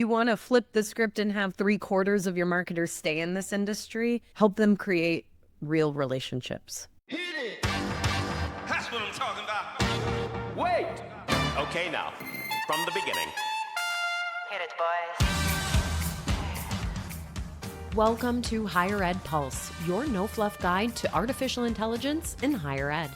You want to flip the script and have 3/4 of your marketers stay in this industry, help them create real relationships. Hit it! That's what I'm talking about. Wait! Okay, now, from the beginning. Hit it, boys. Welcome to Higher Ed Pulse, your no-fluff guide to artificial intelligence in higher ed.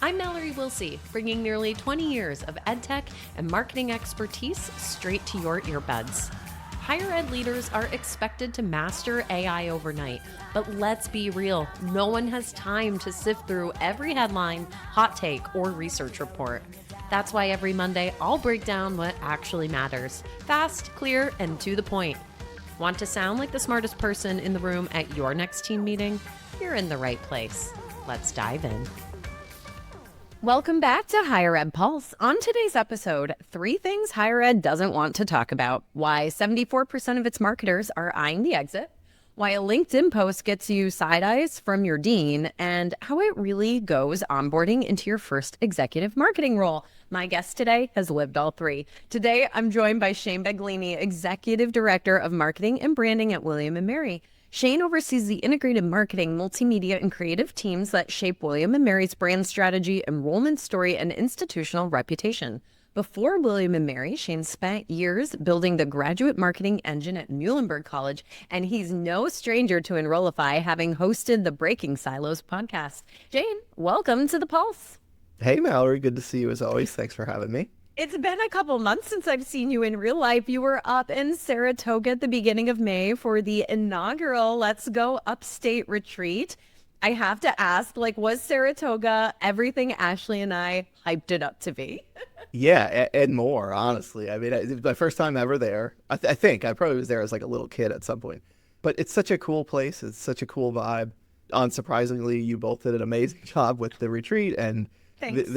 I'm Mallory Wilsey, bringing nearly 20 years of edtech and marketing expertise straight to your earbuds. Higher ed leaders are expected to master AI overnight, but let's be real, no one has time to sift through every headline, hot take, or research report. That's why every Monday I'll break down what actually matters, fast, clear, and to the point. Want to sound like the smartest person in the room at your next team meeting? You're in the right place. Let's dive in. Welcome back to Higher Ed Pulse. On today's episode, 3 things higher ed doesn't want to talk about, why 74% of its marketers are eyeing the exit, why a LinkedIn post gets you side eyes from your dean, and how it really goes onboarding into your first executive marketing role. My guest today has lived all 3. Today, I'm joined by Shane Beglini, Executive Director of Marketing and Branding at William & Mary. Shane oversees the integrated marketing, multimedia, and creative teams that shape William & Mary's brand strategy, enrollment story, and institutional reputation. Before William & Mary, Shane spent years building the graduate marketing engine at Muhlenberg College, and he's no stranger to Enrollify, having hosted the Breaking Silos podcast. Shane, welcome to the Pulse. Hey, Mallory. Good to see you as always. Thanks for having me. It's been a couple months since I've seen you in real life. You were up in Saratoga at the beginning of May for the inaugural Let's Go Upstate retreat. I have to ask, was Saratoga everything Ashley and I hyped it up to be? Yeah, and more, honestly. I mean, it was my first time ever there. I think I probably was there as a little kid at some point. But it's such a cool place. It's such a cool vibe. Unsurprisingly, you both did an amazing job with the retreat, and Thanks.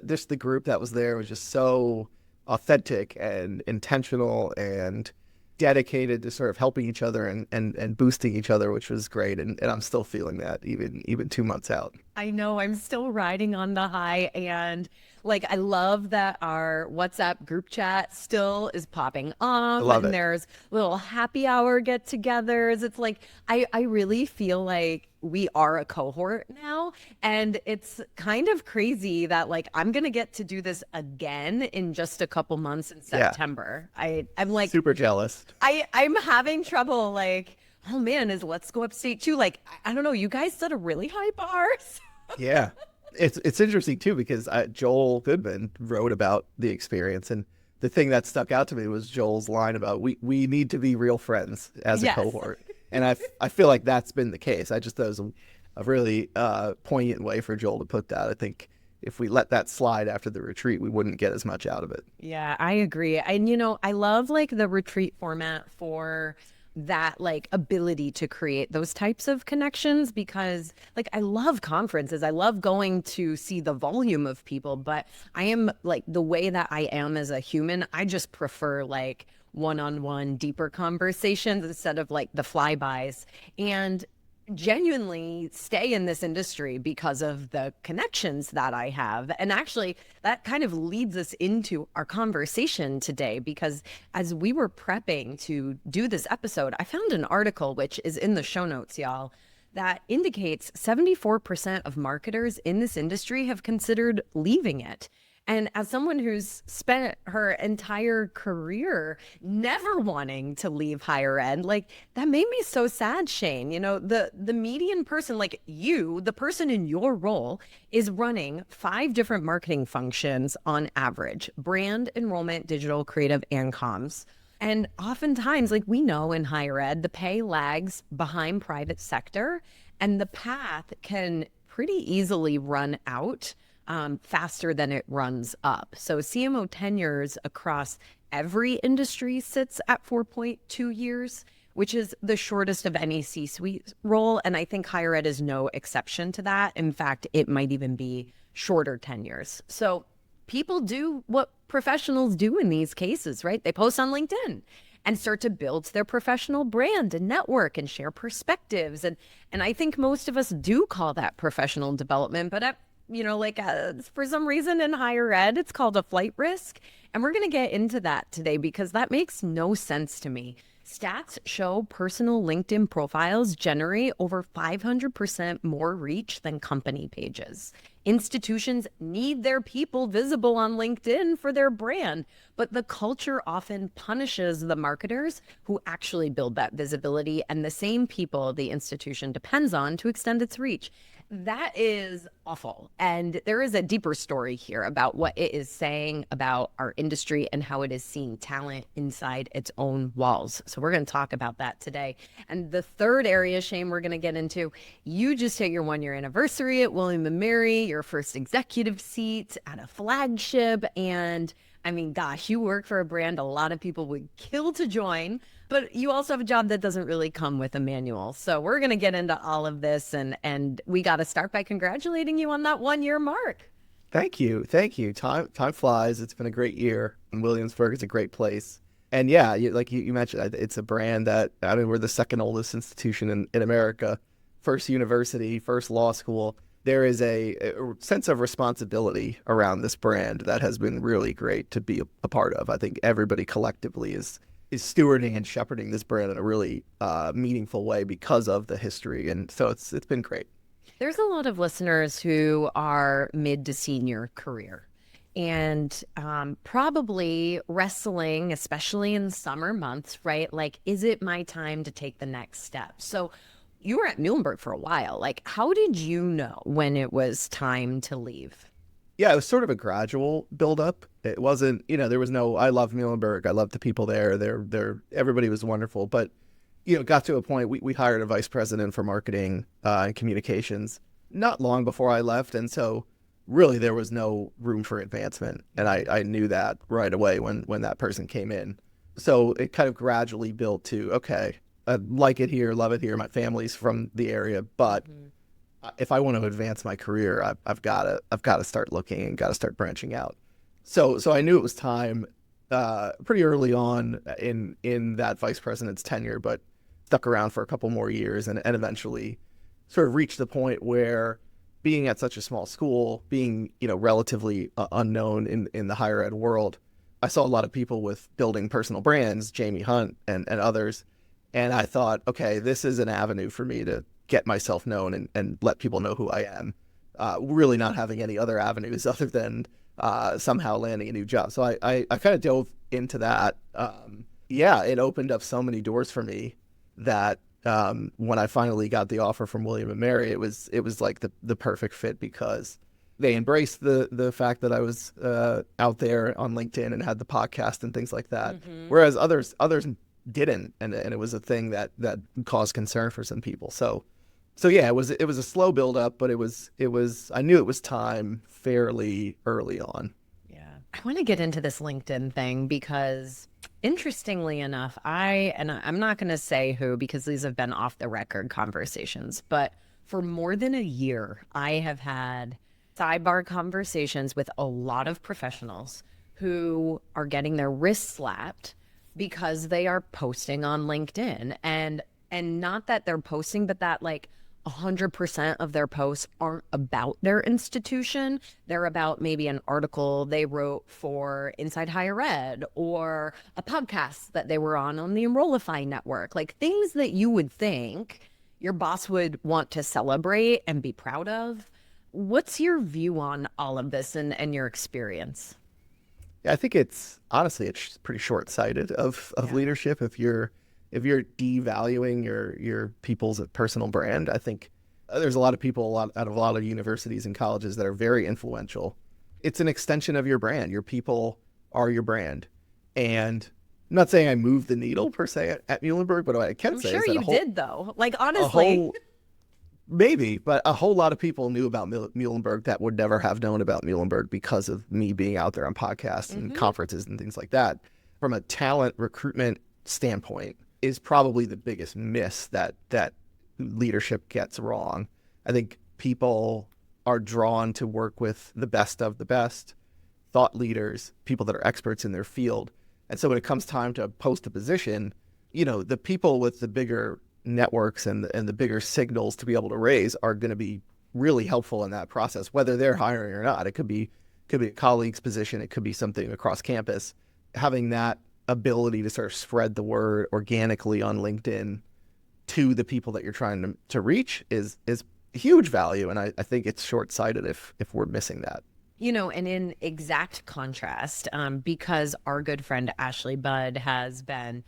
just the group that was there was just so authentic and intentional and dedicated to sort of helping each other and boosting each other, which was great. And I'm still feeling that even 2 months out. I know, I'm still riding on the high, and I love that our WhatsApp group chat still is popping up. Love and it. There's little happy hour get-togethers. It's I really feel like we are a cohort now, and it's kind of crazy that I'm gonna get to do this again in just a couple months in Yeah. September. I'm Super jealous. I'm having trouble oh man, is Let's Go Upstate too? I don't know, you guys set a really high bar. Yeah. It's interesting too, because Joel Goodman wrote about the experience, and the thing that stuck out to me was Joel's line about we need to be real friends as a Yes. cohort. And I feel like that's been the case. I just thought it was a really poignant way for Joel to put that. I think if we let that slide after the retreat, we wouldn't get as much out of it. Yeah, I agree. And I love the retreat format for that ability to create those types of connections, because I love conferences. I love going to see the volume of people, but I am the way that I am as a human, I just prefer one-on-one deeper conversations instead of the flybys. And genuinely stay in this industry because of the connections that I have. And actually, that kind of leads us into our conversation today, because as we were prepping to do this episode, I found an article, which is in the show notes, y'all, that indicates 74% of marketers in this industry have considered leaving it. And as someone who's spent her entire career never wanting to leave higher ed, that made me so sad, Shane. The median person, you, the person in your role, is running 5 different marketing functions on average: brand, enrollment, digital, creative, and comms. And oftentimes, we know in higher ed, the pay lags behind private sector, and the path can pretty easily run out faster than it runs up. So CMO tenures across every industry sits at 4.2 years, which is the shortest of any C-suite role. And I think higher ed is no exception to that. In fact, it might even be shorter tenures. So people do what professionals do in these cases, right? They post on LinkedIn and start to build their professional brand and network and share perspectives. And I think most of us do call that professional development, but for some reason in higher ed, it's called a flight risk. And we're going to get into that today because that makes no sense to me. Stats show personal LinkedIn profiles generate over 500% more reach than company pages. Institutions need their people visible on LinkedIn for their brand, but the culture often punishes the marketers who actually build that visibility and the same people the institution depends on to extend its reach. That is awful. And there is a deeper story here about what it is saying about our industry and how it is seeing talent inside its own walls. So we're going to talk about that today. And the third area, Shane, we're going to get into, you just hit your 1-year anniversary at William & Mary, your first executive seat at a flagship. And I mean, gosh, you work for a brand a lot of people would kill to join, but you also have a job that doesn't really come with a manual. So we're going to get into all of this, and we got to start by congratulating you on that 1-year mark. Thank you. Time flies. It's been a great year. And Williamsburg is a great place. And yeah, like you mentioned, it's a brand that, I mean, we're the second oldest institution in America, first university, first law school. There is a sense of responsibility around this brand that has been really great to be a part of. I think everybody collectively is stewarding and shepherding this brand in a really meaningful way because of the history. And so it's been great. There's a lot of listeners who are mid to senior career and probably wrestling, especially in summer months, right? Like, is it my time to take the next step? So you were at Muhlenberg for a while. Like, how did you know when it was time to leave? Yeah, it was sort of a gradual buildup. It wasn't, there was no, I love Muhlenberg. I love the people there. Everybody was wonderful. But, it got to a point, we hired a vice president for marketing and communications not long before I left. And so really there was no room for advancement. And I knew that right away when that person came in. So it kind of gradually built to, okay, I like it here, love it here. My family's from the area, but if I want to advance my career, I've got to start looking and got to start branching out. So I knew it was time pretty early on in that vice president's tenure, but stuck around for a couple more years and eventually sort of reached the point where being at such a small school, being relatively unknown in the higher ed world, I saw a lot of people with building personal brands, Jamie Hunt and others. And I thought, okay, this is an avenue for me to get myself known and let people know who I am, really not having any other avenues other than somehow landing a new job. So I kind of dove into that. It opened up so many doors for me that when I finally got the offer from William & Mary, it was like the perfect fit because they embraced the fact that I was out there on LinkedIn and had the podcast and things like that, whereas others didn't, and it was a thing that caused concern for some people. So yeah, it was a slow build up, but it was I knew it was time fairly early on. Yeah, I want to get into this LinkedIn thing because interestingly enough, I'm not going to say who because these have been off the record conversations, but for more than a year, I have had sidebar conversations with a lot of professionals who are getting their wrists slapped because they are posting on LinkedIn and not that they're posting, but that like 100% of their posts aren't about their institution. They're about maybe an article they wrote for Inside Higher Ed or a podcast that they were on the Enrollify network, like things that you would think your boss would want to celebrate and be proud of. What's your view on all of this and your experience? Yeah, I think it's pretty short-sighted of leadership if you're devaluing your people's personal brand. I think there's a lot of people out of a lot of universities and colleges that are very influential. It's an extension of your brand. Your people are your brand. And I'm not saying I moved the needle per se at Muhlenberg, but what I can say is that you did though. Like honestly. Maybe, but a whole lot of people knew about Muhlenberg that would never have known about Muhlenberg because of me being out there on podcasts and conferences and things like that. From a talent recruitment standpoint, is probably the biggest miss that leadership gets wrong. I think people are drawn to work with the best of the best, thought leaders, people that are experts in their field. And so when it comes time to post a position, the people with the bigger networks and the bigger signals to be able to raise are going to be really helpful in that process, whether they're hiring or not. It could be could be a colleague's position, it could be something across campus. Having that ability to sort of spread the word organically on LinkedIn to the people that you're trying to reach is huge value. And I think it's short-sighted if we're missing that. You know, and in exact contrast, because our good friend Ashley Budd has been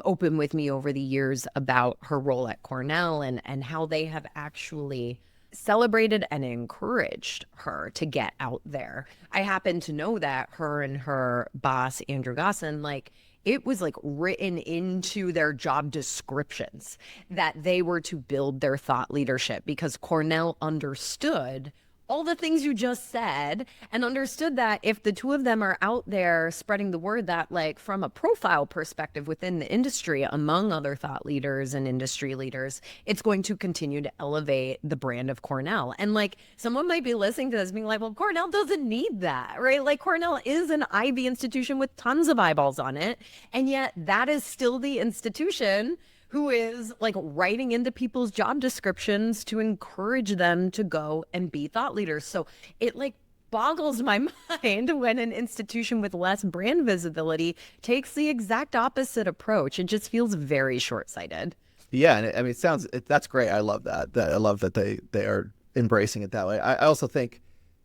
open with me over the years about her role at Cornell and how they have actually celebrated and encouraged her to get out there. I happen to know that her and her boss, Andrew Gosson, like, it was like written into their job descriptions that they were to build their thought leadership, because Cornell understood all the things you just said and understood that if the two of them are out there spreading the word, that like from a profile perspective within the industry among other thought leaders and industry leaders, it's going to continue to elevate the brand of Cornell. And like someone might be listening to this being like, well, Cornell doesn't need that, right? Like Cornell is an Ivy institution with tons of eyeballs on it. And yet that is still the institution who is like writing into people's job descriptions to encourage them to go and be thought leaders. So it like boggles my mind when an institution with less brand visibility takes the exact opposite approach. It just feels very short-sighted. Yeah, and I mean, that's great. I love that. I love that they are embracing it that way. I also think,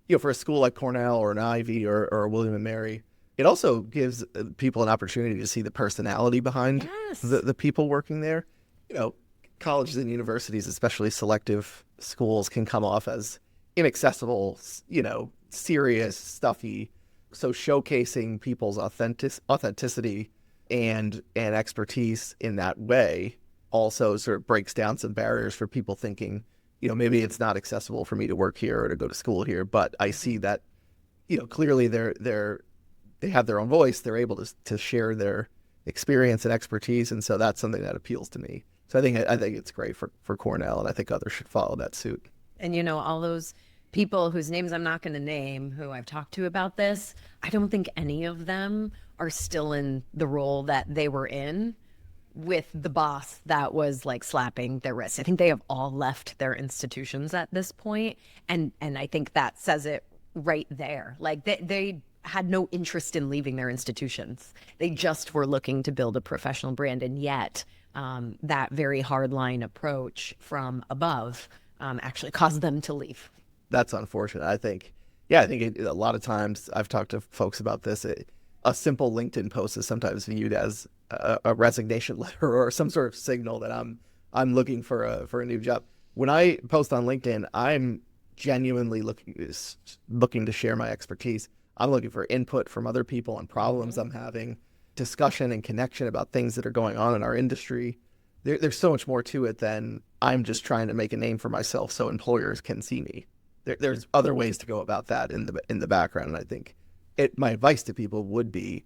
you know, for a school like Cornell or an Ivy or William and Mary, it also gives people an opportunity to see the personality behind the people working there. You know, colleges and universities, especially selective schools, can come off as inaccessible, you know, serious, stuffy. So showcasing people's authenticity and expertise in that way also sort of breaks down some barriers for people thinking, you know, maybe it's not accessible for me to work here or to go to school here, but I see that, you know, clearly they have their own voice. They're able to share their experience and expertise. And so that's something that appeals to me. So I think it's great for Cornell, and I think others should follow that suit. And, you know, all those people whose names I'm not going to name who I've talked to about this, I don't think any of them are still in the role that they were in with the boss that was like slapping their wrist. I think they have all left their institutions at this point. And I think that says it right there. Like they had no interest in leaving their institutions. They just were looking to build a professional brand. And yet that very hardline approach from above actually caused them to leave. That's unfortunate. I think a lot of times I've talked to folks about this. A simple LinkedIn post is sometimes viewed as a resignation letter or some sort of signal that I'm looking for a new job. When I post on LinkedIn, I'm genuinely looking to share my expertise. I'm looking for input from other people on problems I'm having, discussion and connection about things that are going on in our industry. There's so much more to it than I'm just trying to make a name for myself so employers can see me. There's other ways to go about that in the background. And I think my advice to people would be,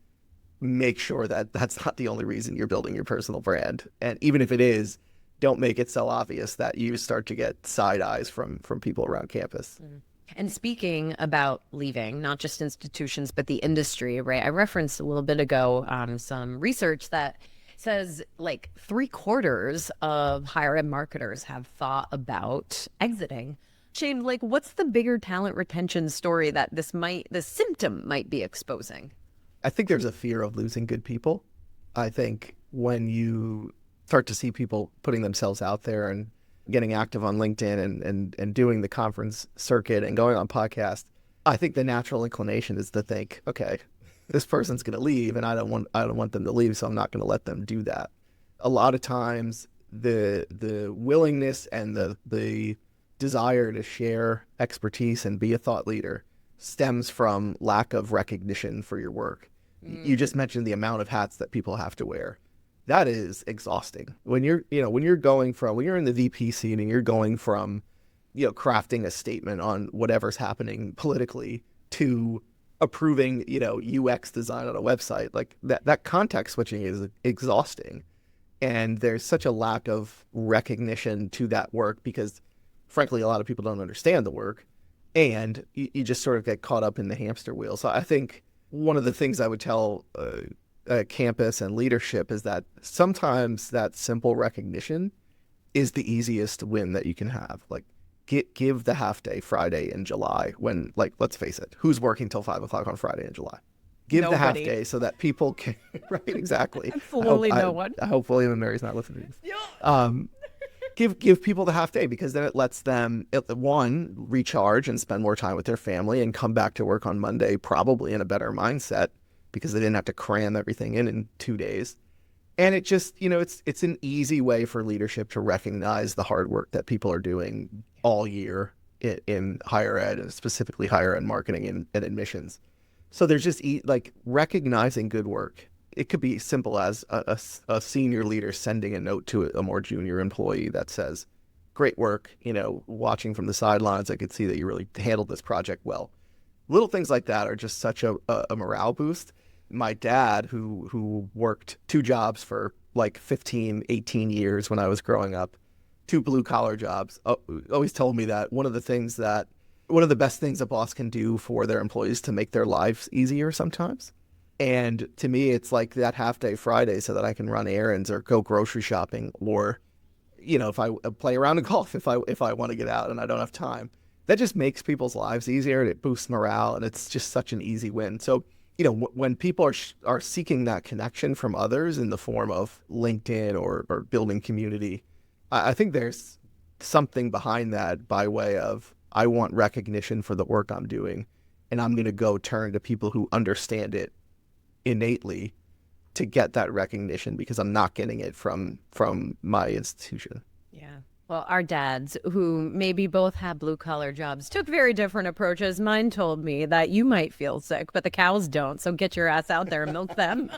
make sure that that's not the only reason you're building your personal brand. And even if it is, don't make it so obvious that you start to get side eyes from people around campus. Mm-hmm. And speaking about leaving, not just institutions, but the industry, right? I referenced a little bit ago some research that says like 3/4 of higher ed marketers have thought about exiting. Shane, like what's the bigger talent retention story that the symptom might be exposing? I think there's a fear of losing good people. I think when you start to see people putting themselves out there and getting active on LinkedIn and doing the conference circuit and going on podcasts, I think the natural inclination is to think, okay, this person's going to leave and I don't want them to leave, so I'm not going to let them do that. A lot of times the willingness and the desire to share expertise and be a thought leader stems from lack of recognition for your work. You just mentioned the amount of hats that people have to wear. That is exhausting. When you're in the VP seat and you're going from, crafting a statement on whatever's happening politically to approving, UX design on a website, like that context switching is exhausting. And there's such a lack of recognition to that work because, frankly, a lot of people don't understand the work, and you just sort of get caught up in the hamster wheel. So I think one of the things I would tell campus and leadership is that sometimes that simple recognition is the easiest win that you can have. Like, give the half day Friday in July when, like, let's face it, who's working till 5 o'clock on Friday in July? Give the half Nobody. day so that people can, right, exactly. Absolutely no one. I hope William and Mary's not listening to this. Give people the half day, because then it lets them, one, recharge and spend more time with their family and come back to work on Monday probably in a better mindset because they didn't have to cram everything in 2 days. And it just, it's an easy way for leadership to recognize the hard work that people are doing all year in higher ed, and specifically higher ed marketing and admissions. So there's just like recognizing good work. It could be simple as a senior leader sending a note to a more junior employee that says, great work, watching from the sidelines, I could see that you really handled this project well. Little things like that are just such a morale boost. My dad, who worked 2 jobs for like 15, 18 years when I was growing up, 2 blue collar jobs, always told me that one of the best things a boss can do for their employees to make their lives easier sometimes. And to me, it's like that half day Friday so that I can run errands or go grocery shopping, or, if I play around in golf, if I want to get out and I don't have time. That just makes people's lives easier, and it boosts morale, and it's just such an easy win. So, when people are seeking that connection from others in the form of LinkedIn or building community, I think there's something behind that by way of, I want recognition for the work I'm doing, and I'm going to go turn to people who understand it innately to get that recognition because I'm not getting it from my institution. Yeah. Well, our dads, who maybe both have blue collar jobs, took very different approaches. Mine told me that you might feel sick, but the cows don't. So get your ass out there and milk them.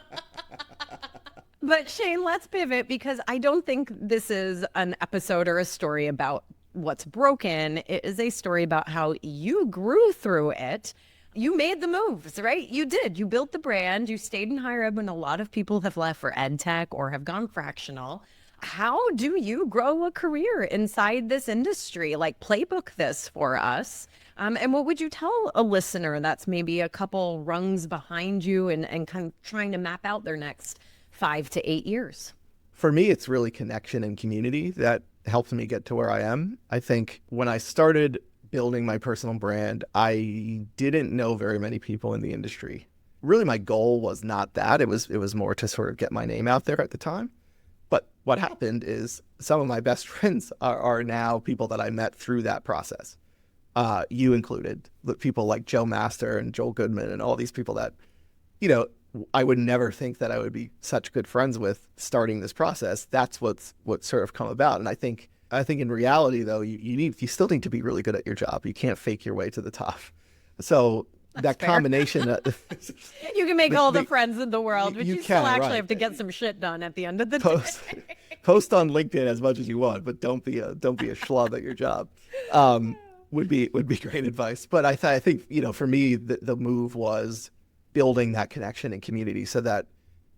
But Shane, let's pivot, because I don't think this is an episode or a story about what's broken. It is a story about how you grew through it. You made the moves, right? You did. You built the brand. You stayed in higher ed when a lot of people have left for ed tech or have gone fractional. How do you grow a career inside this industry? Like, playbook this for us. And what would you tell a listener that's maybe a couple rungs behind you and kind of trying to map out their next 5 to 8 years? For me, it's really connection and community that helped me get to where I am. I think when I started building my personal brand, I didn't know very many people in the industry. Really, my goal was not that. It was more to sort of get my name out there at the time. But what happened is some of my best friends are now people that I met through that process. You included, people like Joe Master and Joel Goodman and all these people that, I would never think that I would be such good friends with starting this process. That's what's sort of come about. And I think in reality, though, you still need to be really good at your job. You can't fake your way to the top. So that combination, you can make all the friends in the world, but you still can, actually right. have to get some shit done at the end of the day. Post on LinkedIn as much as you want, but don't be a schlub at your job. Would be great advice. But I think for me the move was building that connection and community so that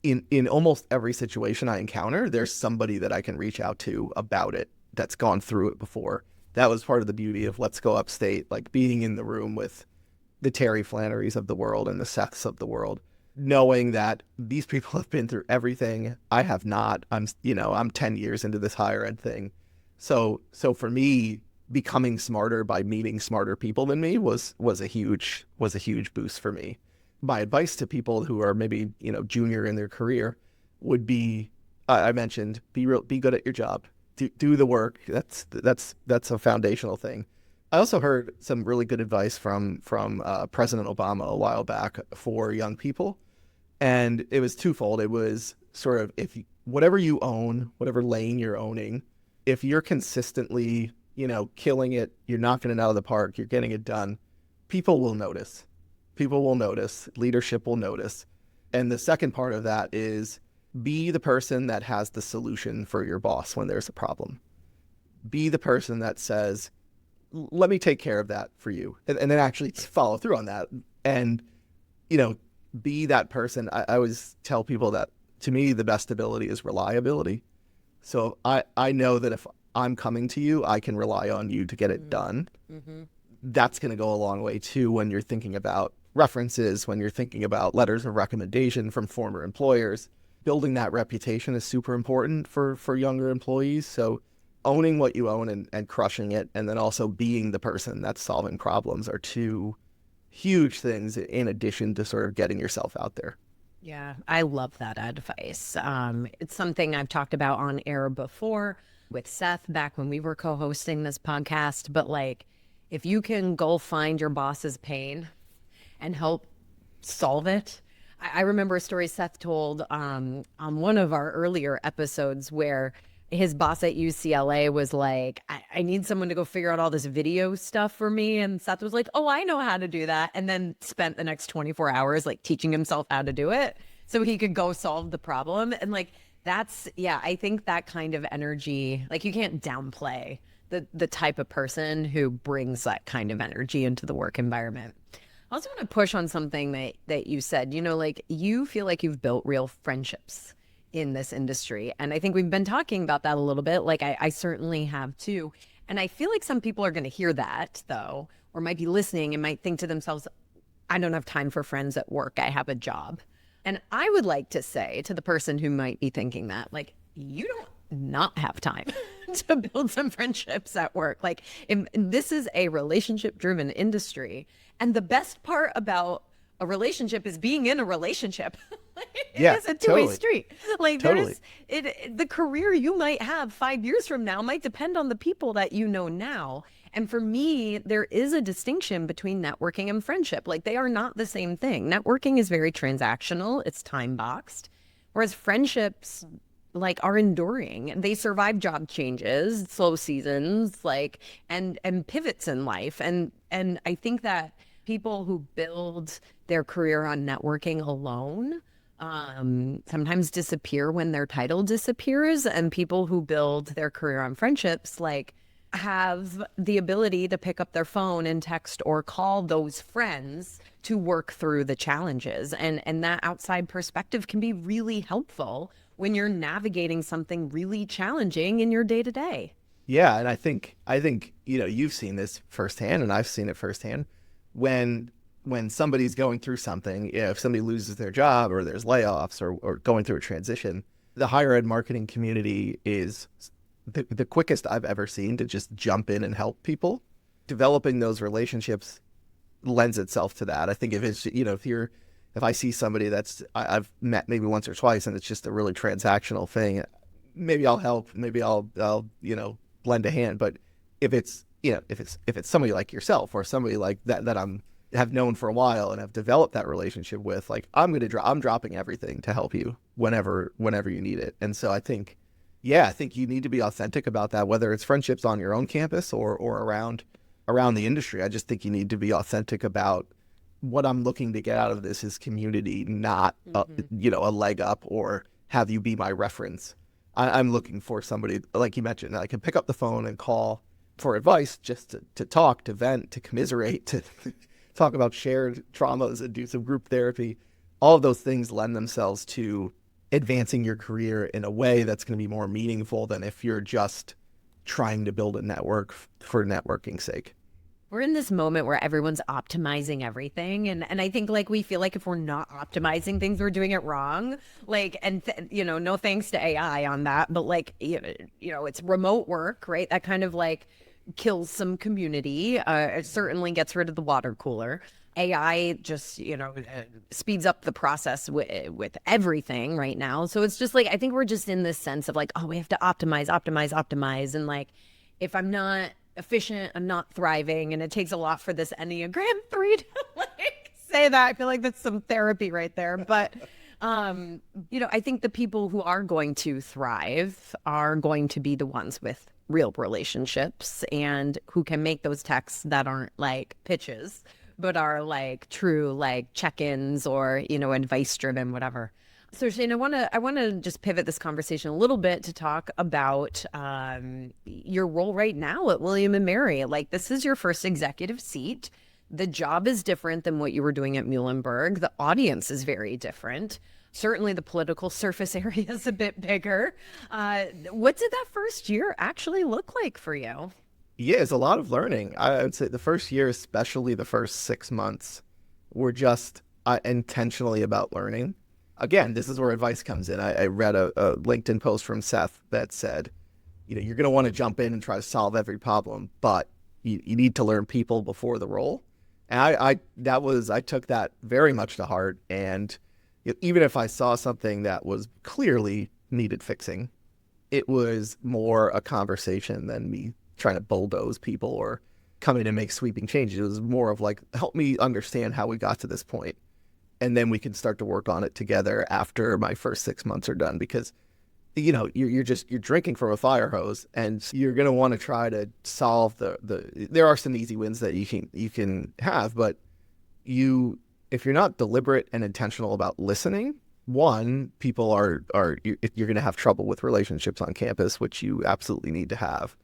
in almost every situation I encounter, there's somebody that I can reach out to about it that's gone through it before. That was part of the beauty of Let's Go Upstate, like being in the room with the Terry Flannerys of the world and the Seths of the world, knowing that these people have been through everything. I have not. I'm 10 years into this higher ed thing. So for me, becoming smarter by meeting smarter people than me was a huge boost for me. My advice to people who are maybe, junior in their career would be, I mentioned, be good at your job, do the work. That's a foundational thing. I also heard some really good advice from President Obama a while back for young people. And it was twofold. It was sort of, whatever you own, whatever lane you're owning, if you're consistently, killing it, you're knocking it out of the park, you're getting it done, people will notice. People will notice. Leadership will notice. And the second part of that is be the person that has the solution for your boss when there's a problem. Be the person that says, let me take care of that for you. And then actually follow through on that. And, be that person. I always tell people that, to me, the best ability is reliability. So I know that if I'm coming to you, I can rely on you to get it done. Mm-hmm. That's going to go a long way, too, when you're thinking about references, when you're thinking about letters of recommendation from former employers. Building that reputation is super important for younger employees. So owning what you own and crushing it, and then also being the person that's solving problems are two huge things in addition to sort of getting yourself out there. Yeah, I love that advice. It's something I've talked about on air before with Seth back when we were co-hosting this podcast. But like, if you can go find your boss's pain and help solve it. I remember a story Seth told on one of our earlier episodes where his boss at UCLA was like, I need someone to go figure out all this video stuff for me. And Seth was like, oh, I know how to do that. And then spent the next 24 hours like teaching himself how to do it so he could go solve the problem. And like, that's, yeah, I think that kind of energy, like you can't downplay the type of person who brings that kind of energy into the work environment. I also want to push on something that you said, you know, like you feel like you've built real friendships in this industry. And I think we've been talking about that a little bit. Like I certainly have too. And I feel like some people are going to hear that though, or might be listening and might think to themselves, I don't have time for friends at work. I have a job. And I would like to say to the person who might be thinking that, like, you don't not have time to build some friendships at work. Like this is a relationship driven industry. And the best part about a relationship is being in a relationship. It's a two-way street. Like there's the career you might have 5 years from now might depend on the people that you know now. And for me, there is a distinction between networking and friendship. Like they are not the same thing. Networking is very transactional. It's time boxed. Whereas friendships like are enduring. They survive job changes, slow seasons, like and pivots in life. And I think that people who build their career on networking alone sometimes disappear when their title disappears, and people who build their career on friendships like have the ability to pick up their phone and text or call those friends to work through the challenges. And that outside perspective can be really helpful when you're navigating something really challenging in your day-to-day. Yeah, and I think you know, you've seen this firsthand and I've seen it firsthand. When somebody's going through something, you know, if somebody loses their job or there's layoffs or going through a transition, the higher ed marketing community is the quickest I've ever seen to just jump in and help people. Developing those relationships lends itself to that. I think if it's, you know, if I see somebody that's I've met maybe once or twice and it's just a really transactional thing, maybe I'll help, maybe I'll you know, lend a hand. But if it's, you know, if it's somebody like yourself or somebody like that I'm have known for a while and have developed that relationship with, like I'm dropping everything to help you whenever you need it. And so I think you need to be authentic about that, whether it's friendships on your own campus or around the industry. I just think you need to be authentic about what I'm looking to get out of this is community, not you know, a leg up or have you be my reference. I'm looking for somebody, like you mentioned, that I can pick up the phone and call for advice, just to talk, to vent, to commiserate, to talk about shared traumas and do some group therapy. All of those things lend themselves to advancing your career in a way that's going to be more meaningful than if you're just trying to build a network for networking's sake. We're in this moment where everyone's optimizing everything. And I think like we feel like if we're not optimizing things, we're doing it wrong. Like, and you know, no thanks to AI on that, but like, you know, it's remote work, right? That kind of like kills some community. It certainly gets rid of the water cooler. AI just, you know, speeds up the process with everything right now. So it's just like, I think we're just in this sense of like, oh, we have to optimize. And like, if I'm not efficient, I'm not thriving. And it takes a lot for this Enneagram 3 to like say that. I feel like that's some therapy right there. But, you know, I think the people who are going to thrive are going to be the ones with real relationships and who can make those texts that aren't like pitches, but are like true like check-ins or, you know, advice driven, whatever. So Shane, I want to just pivot this conversation a little bit to talk about your role right now at William & Mary. Like this is your first executive seat. The job is different than what you were doing at Muhlenberg. The audience is very different. Certainly the political surface area is a bit bigger. What did that first year actually look like for you? Yeah, it's a lot of learning. I would say the first year, especially the first 6 months, were just intentionally about learning. Again, this is where advice comes in. I read a LinkedIn post from Seth that said, you're going to want to jump in and try to solve every problem, but you need to learn people before the role. And I took that very much to heart. And even if I saw something that was clearly needed fixing, it was more a conversation than me trying to bulldoze people or come in and make sweeping changes. It was more of like, help me understand how we got to this point, and then we can start to work on it together after my first 6 months are done. Because you're drinking from a fire hose, and you're going to want to try to solve there are some easy wins that you can have, but if you're not deliberate and intentional about listening, one, people you're going to have trouble with relationships on campus, which you absolutely need to have.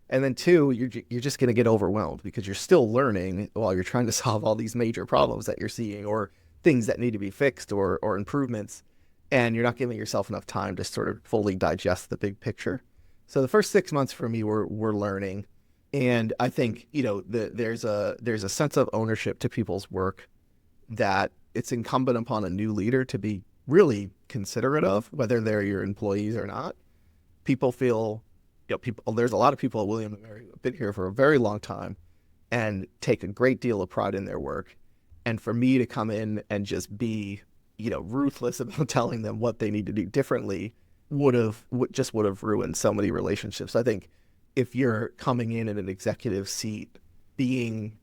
And then two, you're just going to get overwhelmed because you're still learning while you're trying to solve all these major problems that you're seeing, or things that need to be fixed, or improvements. And you're not giving yourself enough time to sort of fully digest the big picture. So the first 6 months for me were learning. And I think, there's a sense of ownership to people's work that it's incumbent upon a new leader to be really considerate of, whether they're your employees or not. People feel, there's a lot of people at William & Mary who have been here for a very long time and take a great deal of pride in their work. And for me to come in and just be, ruthless about telling them what they need to do differently would have ruined so many relationships. I think if you're coming in an executive seat, being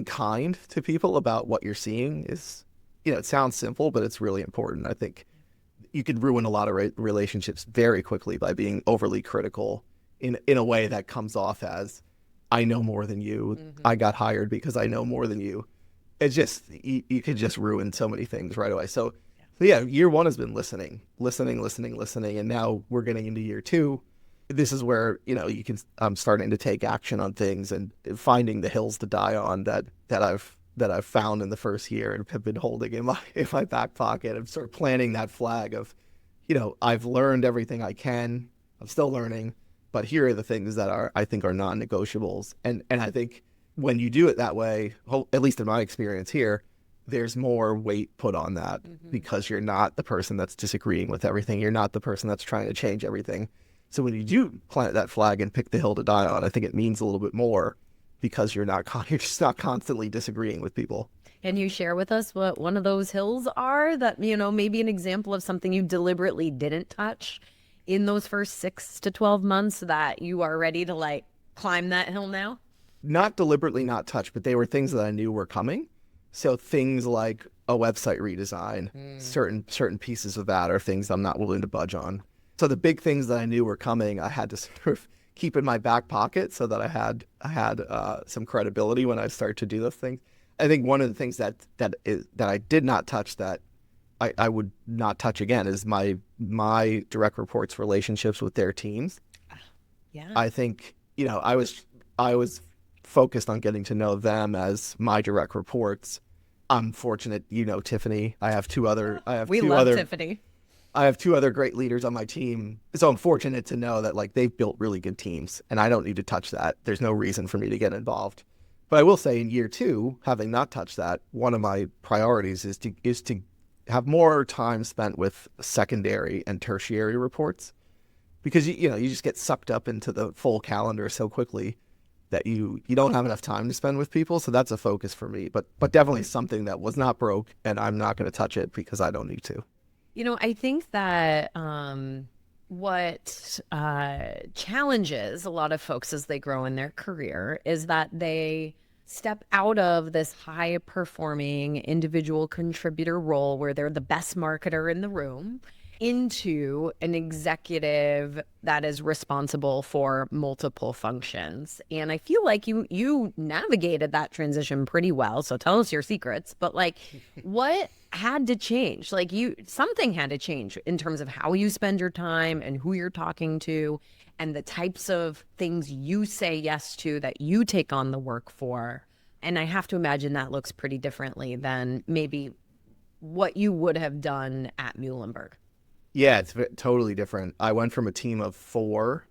kind to people about what you're seeing is, it sounds simple, but it's really important. I think you could ruin a lot of relationships very quickly by being overly critical in a way that comes off as, I know more than you. Mm-hmm. I got hired because I know more than you. It's just, you could just ruin so many things right away. So yeah, year one has been listening. And now we're getting into year two. This is where, I'm starting to take action on things and finding the hills to die on that I've found in the first year and have been holding in my back pocket. I'm sort of planting that flag of, I've learned everything I can. I'm still learning, but here are the things that I think are non-negotiables. And I think when you do it that way, at least in my experience here, there's more weight put on that, because you're not the person that's disagreeing with everything. You're not the person that's trying to change everything. So when you do plant that flag and pick the hill to die on, I think it means a little bit more, because you're just not constantly disagreeing with people. Can you share with us what one of those hills are that, maybe an example of something you deliberately didn't touch in those first 6 to 12 months that you are ready to climb that hill now? Not deliberately not touch, but they were things that I knew were coming. So things like a website redesign, certain pieces of that are things I'm not willing to budge on. So the big things that I knew were coming, I had to sort of keep in my back pocket so that I had some credibility when I started to do those things. I think one of the things that I did not touch that I would not touch again is my direct reports' relationships with their teams. Yeah. I think, I was focused on getting to know them as my direct reports. I'm fortunate, Tiffany. I have two other. We love Tiffany. I have two other great leaders on my team, so I'm fortunate to know that they've built really good teams, and I don't need to touch that. There's no reason for me to get involved. But I will say, in year two, having not touched that, one of my priorities is to have more time spent with secondary and tertiary reports, because you just get sucked up into the full calendar so quickly that you don't have enough time to spend with people. So that's a focus for me, but definitely something that was not broke, and I'm not going to touch it because I don't need to. I think that what challenges a lot of folks as they grow in their career is that they step out of this high performing individual contributor role where they're the best marketer in the room into an executive that is responsible for multiple functions. And I feel like you navigated that transition pretty well. So tell us your secrets. But what had to change? Something had to change in terms of how you spend your time and who you're talking to and the types of things you say yes to that you take on the work for. And I have to imagine that looks pretty differently than maybe what you would have done at Muhlenberg. Yeah, it's totally different. I went from a team of 4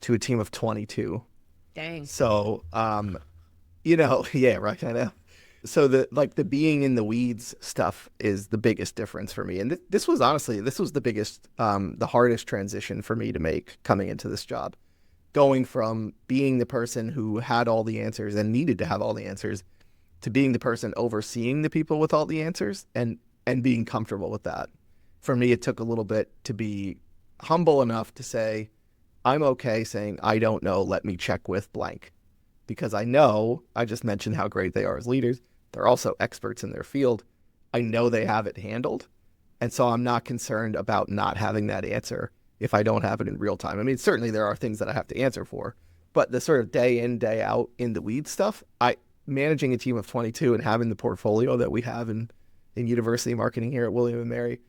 to a team of 22. Dang. So, yeah, right, I know. So the being in the weeds stuff is the biggest difference for me. And this was the biggest, the hardest transition for me to make coming into this job. going from being the person who had all the answers and needed to have all the answers to being the person overseeing the people with all the answers and being comfortable with that. For me, it took a little bit to be humble enough to say, I'm okay saying, I don't know, let me check with blank. Because I know, I just mentioned how great they are as leaders. They're also experts in their field. I know they have it handled. And so I'm not concerned about not having that answer if I don't have it in real time. I mean, certainly there are things that I have to answer for, but the sort of day in, day out in the weeds stuff, managing a team of 22 and having the portfolio that we have in university marketing here at William & Mary,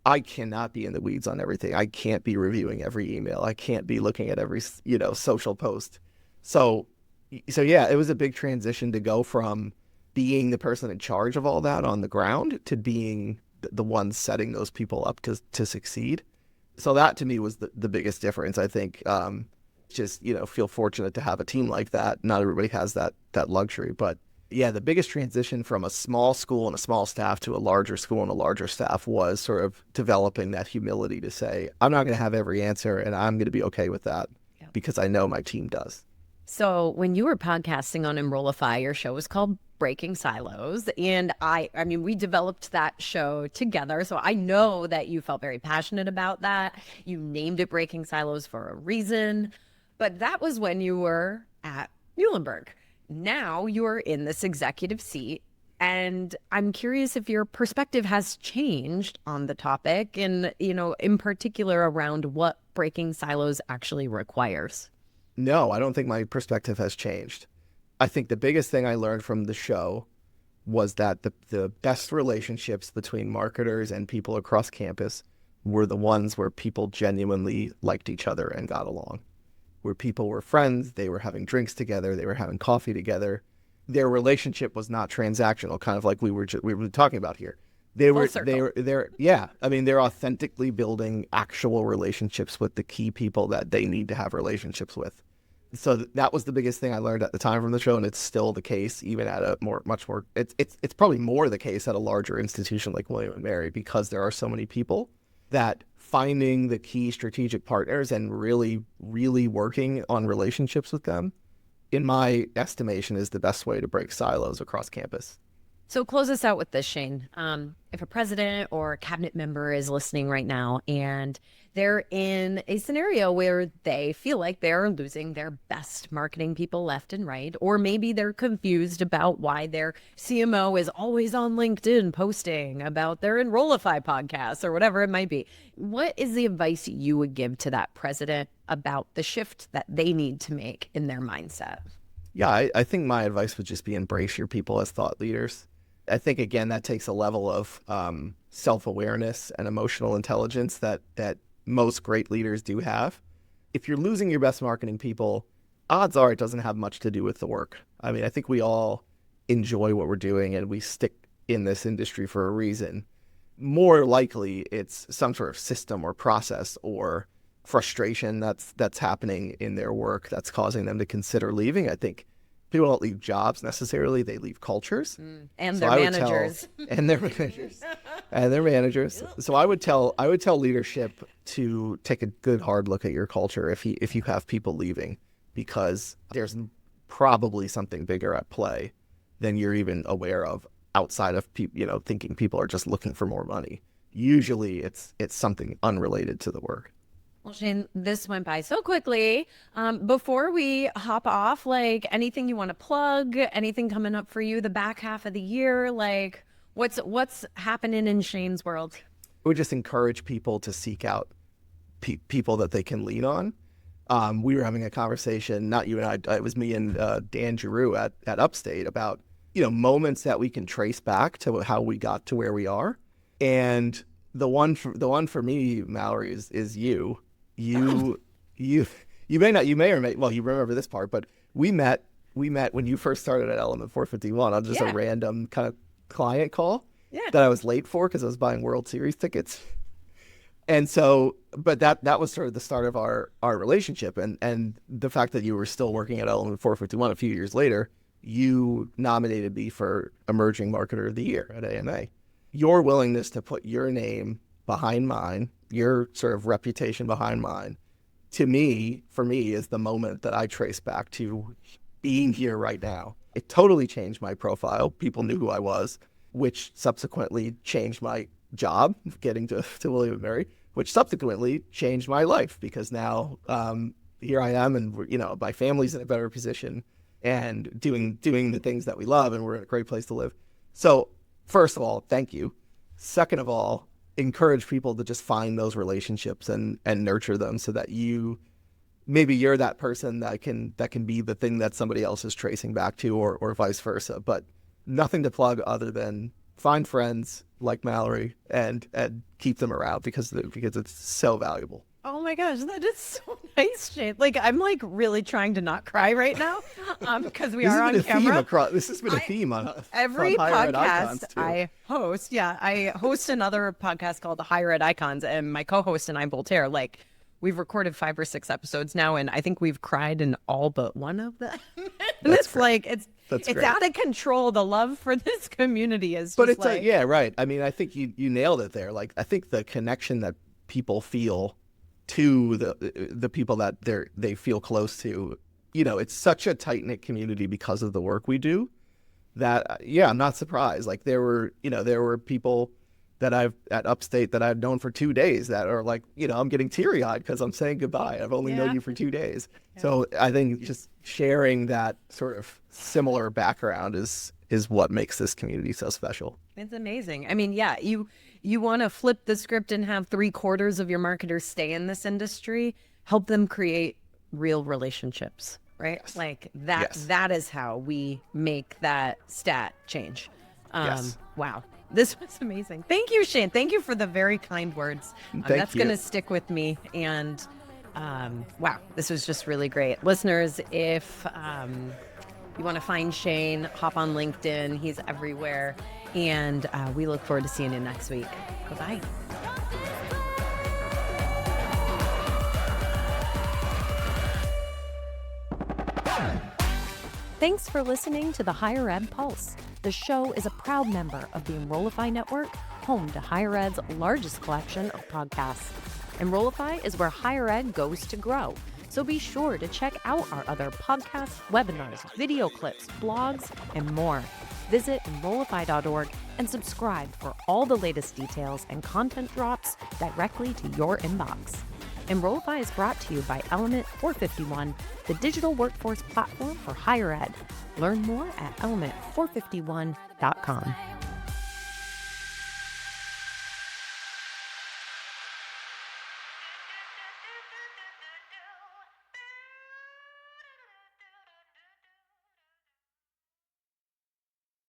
I cannot be in the weeds on everything. I can't be reviewing every email. I can't be looking at every, social post. So yeah, it was a big transition to go from being the person in charge of all that on the ground to being the one setting those people up to succeed. So that to me was the biggest difference. I think just, feel fortunate to have a team like that. Not everybody has that luxury, but yeah, the biggest transition from a small school and a small staff to a larger school and a larger staff was sort of developing that humility to say, I'm not going to have every answer and I'm going to be okay with that because I know my team does. So when you were podcasting on Enrollify, your show was called Breaking Silos. And I mean, we developed that show together. So I know that you felt very passionate about that. You named it Breaking Silos for a reason. But that was when you were at Muhlenberg. Now you're in this executive seat. And I'm curious if your perspective has changed on the topic and, in particular around what breaking silos actually requires. No, I don't think my perspective has changed. I think the biggest thing I learned from the show was that the best relationships between marketers and people across campus were the ones where people genuinely liked each other and got along, where people were friends, they were having drinks together, they were having coffee together. Their relationship was not transactional, kind of like we were talking about here. They're authentically building actual relationships with the key people that they need to have relationships with. So that was the biggest thing I learned at the time from the show, and it's still the case even at a much more. It's probably more the case at a larger institution like William & Mary because there are so many people that finding the key strategic partners and really, really working on relationships with them, in my estimation, is the best way to break silos across campus. So close us out with this, Shane. If a president or a cabinet member is listening right now and they're in a scenario where they feel like they're losing their best marketing people left and right, or maybe they're confused about why their CMO is always on LinkedIn posting about their Enrollify podcast or whatever it might be, what is the advice you would give to that president about the shift that they need to make in their mindset? Yeah, I think my advice would just be embrace your people as thought leaders. I think, again, that takes a level of self-awareness and emotional intelligence that most great leaders do have. If you're losing your best marketing people, odds are it doesn't have much to do with the work. I mean, I think we all enjoy what we're doing and we stick in this industry for a reason. More likely, it's some sort of system or process or frustration that's happening in their work that's causing them to consider leaving. I think people don't leave jobs necessarily; they leave cultures and their managers. And their managers. So I would tell leadership to take a good hard look at your culture if you have people leaving, because there's probably something bigger at play than you're even aware of outside of thinking people are just looking for more money. Usually it's something unrelated to the work. Well, Shane, this went by so quickly. Before we hop off, like anything you want to plug, anything coming up for you the back half of the year, like what's happening in Shane's world? I would just encourage people to seek out people that they can lean on. We were having a conversation, not you and I, it was me and Dan Giroux at Upstate about, moments that we can trace back to how we got to where we are. And the one for me, Mallory, is you. You may remember this part, but we met when you first started at Element 451 on just a random kind of client call that I was late for because I was buying World Series tickets. And so, but that was sort of the start of our relationship. And the fact that you were still working at Element 451 a few years later, you nominated me for Emerging Marketer of the Year at AMA. Your willingness to put your name behind mine, your sort of reputation behind mine, to me, for me, is the moment that I trace back to being here right now. It totally changed my profile. People knew who I was, which subsequently changed my job, getting to William & Mary, which subsequently changed my life, because now here I am, and my family's in a better position and doing the things that we love, and we're in a great place to live. So first of all, thank you. Second of all, encourage people to just find those relationships and nurture them, so that maybe you're that person that can be the thing that somebody else is tracing back to, or vice versa. But nothing to plug other than find friends like Mallory and keep them around, because it's so valuable. Oh my gosh, that is so nice, Shane. Like, I'm like really trying to not cry right now, because we are on camera. This has been a theme on every on Higher Ed Icons, podcast too. I host. Yeah, I host another podcast called the Higher Ed Icons, and my co-host and I, Voltaire, like, we've recorded 5 or 6 episodes now, and I think we've cried in all but one of them. And it's great. like it's great. out of control. The love for this community is just But it's like, yeah, right. I mean, I think you nailed it there. Like, I think the connection that people feel to the people that they feel close to, it's such a tight-knit community because of the work we do, that I'm not surprised. Like, there were people that I've at Upstate that I've known for 2 days that are like, I'm getting teary-eyed because I'm saying goodbye. I've only known you for 2 days. Yeah. So I think just sharing that sort of similar background is what makes this community so special. It's amazing. I mean, yeah, you want to flip the script and have 3/4 of your marketers stay in this industry, help them create real relationships, right? Yes. Like that. Yes. That is how we make that stat change. Yes. Wow. This was amazing. Thank you, Shane. Thank you for the very kind words. That's going to stick with me. And wow, this was just really great. Listeners, if you want to find Shane, hop on LinkedIn. He's everywhere. And we look forward to seeing you next week. Bye-bye. Thanks for listening to the Higher Ed Pulse. The show is a proud member of the Enrollify Network, home to Higher Ed's largest collection of podcasts. Enrollify is where higher ed goes to grow. So be sure to check out our other podcasts, webinars, video clips, blogs, and more. Visit Enrollify.org and subscribe for all the latest details and content drops directly to your inbox. Enrollify is brought to you by Element 451, the digital workforce platform for higher ed. Learn more at element451.com.